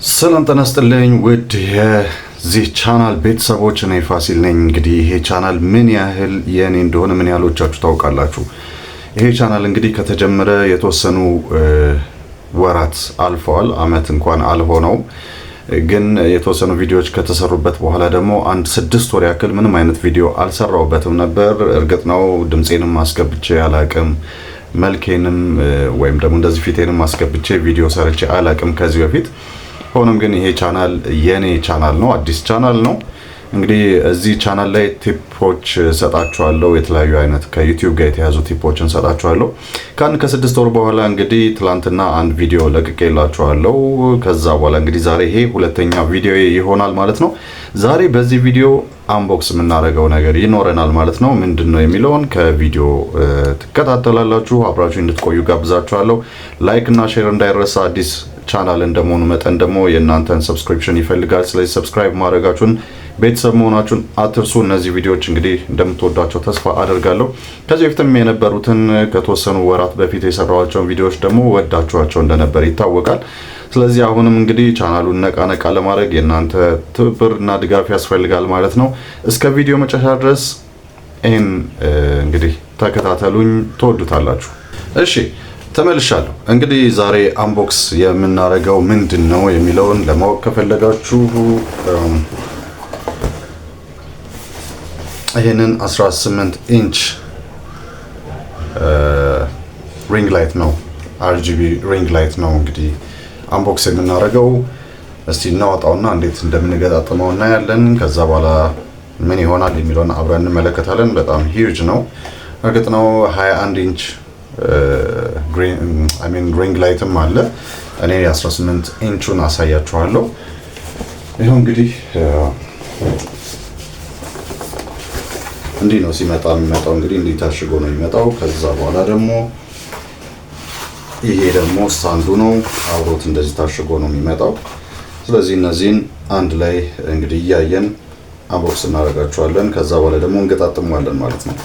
ሰላም ጤና ይስጥልኝ ውድ የዚህ ቻናል ቤተሰቦች ነኝ ፋሲል ነኝ። እንግዲህ ይሄ ቻናል ምን ያህል የኔ እንደሆነ ምን ያህሎቻችሁ ታውቃላችሁ? ይሄ ቻናል እንግዲህ ከተጀመረ የተወሰኑ ወራት አልፈዋል። አመት እንኳን አልሆነው፣ ግን የተወሰኑ ቪዲዮዎች ከተሰሩበት በኋላ ደግሞ አንድ 6 ወር ያክል ምንም አይነት ቪዲዮ አልሰራውበትም ነበር። እርግጥ ነው ድምጼንም አስገብቼ አላቅም፣ መልኬንም ወይም ደግሞ እንደዚህ ፊቴንም አስገብቼ ቪዲዮ ሰርቼ አላቅም ከዚህ በፊት። ሆኖም ግን ይሄ ቻናል የኔ ቻናል ነው፣ አዲስ ቻናል ነው። እንግዲህ እዚህ ቻናል ላይ ቲፖች ሰጣችኋለሁ፣ የተለያዩ አይነት ከዩቲዩብ ጋር የተያዙ ቲፖችን ሰጣችኋለሁ። ከ6 ወር በኋላ እንግዲህ ትላንትና አንድ ቪዲዮ ለቅቄላችኋለሁ። ከዛ በኋላ እንግዲህ ዛሬ ይሄ ሁለተኛ ቪዲዮ ይሆናል ማለት ነው። ዛሬ በዚህ ቪዲዮ አንቦክስ የምናደርገው ነገር ይኖረናል ማለት ነው። ምንድነው የሚለውን ከቪዲዮ ትከታተላላችሁ። አብራችሁ እንድትቆዩ ጋብዛችኋለሁ። ላይክ እና ሼር እንዳይረሳ። አዲስ ቻናል እንደመሆኑ መጠን ደግሞ የእናንተን ሰብስክሪፕሽን ይፈልጋል። ስለዚህ ሰብስክራይብ ማድረጋችሁን ቤተሰብ መሆናችሁን አትርሱ። እነዚህ ቪዲዮዎች እንግዲህ እንደምትወዷቸው ተስፋ አደርጋለሁ። ከዚህ በፊትም የነበሩትን ከተወሰኑ ወራት በፊት የሰራኋቸውን ቪዲዮዎች ደግሞ ወዳችኋቸው እንደነበር ይታወቃል። ስለዚህ አሁንም እንግዲህ ቻናሉን ነቃ ለማድረግ የእናንተ ትብብርና ድጋፍ ያስፈልጋል ማለት ነው። እስከ ቪዲዮ መጨረሻ ድረስ ይሄን እንግዲህ ተከታተሉኝ፣ ትወዱታላችሁ። እሺ ተመልሻለሁ። እንግዲህ ዛሬ አንቦክስ የምናደርገው ምንድነው የሚለውን ለማወቅ ከፈለጋችሁ ይሄንን 18 ኢንች ሪንግ ላይት ነው፣ RGB ሪንግ ላይት ነው እንግዲህ አንቦክስ የምናደርገው። እስቲ እናወጣውና እንዴት እንደምንገጣጥመው እናያለን። ከዛ በኋላ ምን ይሆናል የሚለውን አብረን እንመለከታለን። በጣም ሂውጅ ነው። እርግጥ ነው 21 ኢንች ሪንግ ላይትም አለ። እኔ 18 ኢንቹን አሳያችኋለሁ። ይሄው እንግዲህ እንዲህ ነው ሲመጣ የሚመጣው። እንግዲህ እንዲህ ታሽጎ ነው የሚመጣው። ከዛ በኋላ ደግሞ ይሄ ደግሞ ስታንዱ ነው፣ አብሮት እንደዚህ ታሽጎ ነው የሚመጣው። ስለዚህ እነዚህን አንድ ላይ እንግዲህ እያየን አንቦክስ እናደርጋቸዋለን። ከዛ በኋላ ደግሞ እንገጣጥመዋለን ማለት ነው።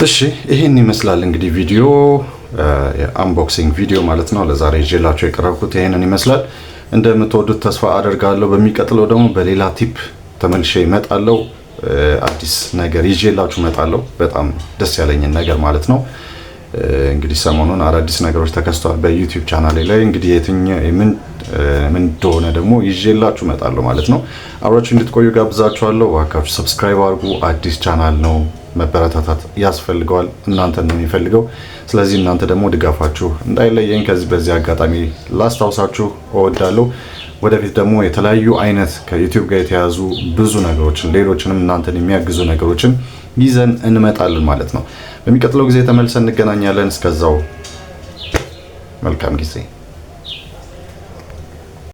እሺ ይሄን ይመስላል እንግዲህ ቪዲዮ የአንቦክሲንግ ቪዲዮ ማለት ነው። ለዛሬ ይዤላችሁ የቀረብኩት ይሄንን ይመስላል። እንደምትወዱት ተስፋ አደርጋለሁ። በሚቀጥለው ደግሞ በሌላ ቲፕ ተመልሼ እመጣለሁ። አዲስ ነገር ይዤላችሁ እመጣለሁ። በጣም ደስ ያለኝን ነገር ማለት ነው። እንግዲህ ሰሞኑን አዳዲስ ነገሮች ተከስተዋል በዩቲዩብ ቻናሌ ላይ። እንግዲህ የትኛው ምን እንደሆነ ደግሞ ይዤላችሁ እመጣለሁ ማለት ነው። አብራችሁ እንድትቆዩ ጋብዛችኋለሁ። ዋካችሁ ሰብስክራይብ አድርጉ። አዲስ ቻናል ነው፣ መበረታታት ያስፈልገዋል። እናንተ ነው የሚፈልገው። ስለዚህ እናንተ ደግሞ ድጋፋችሁ እንዳይለየኝ በዚህ አጋጣሚ ላስታውሳችሁ እወዳለሁ። ወደፊት ደግሞ የተለያዩ አይነት ከዩቲዩብ ጋር የተያዙ ብዙ ነገሮችን ሌሎችንም እናንተን የሚያግዙ ነገሮችን ይዘን እንመጣለን ማለት ነው። በሚቀጥለው ጊዜ ተመልሰን እንገናኛለን። እስከዛው መልካም ጊዜ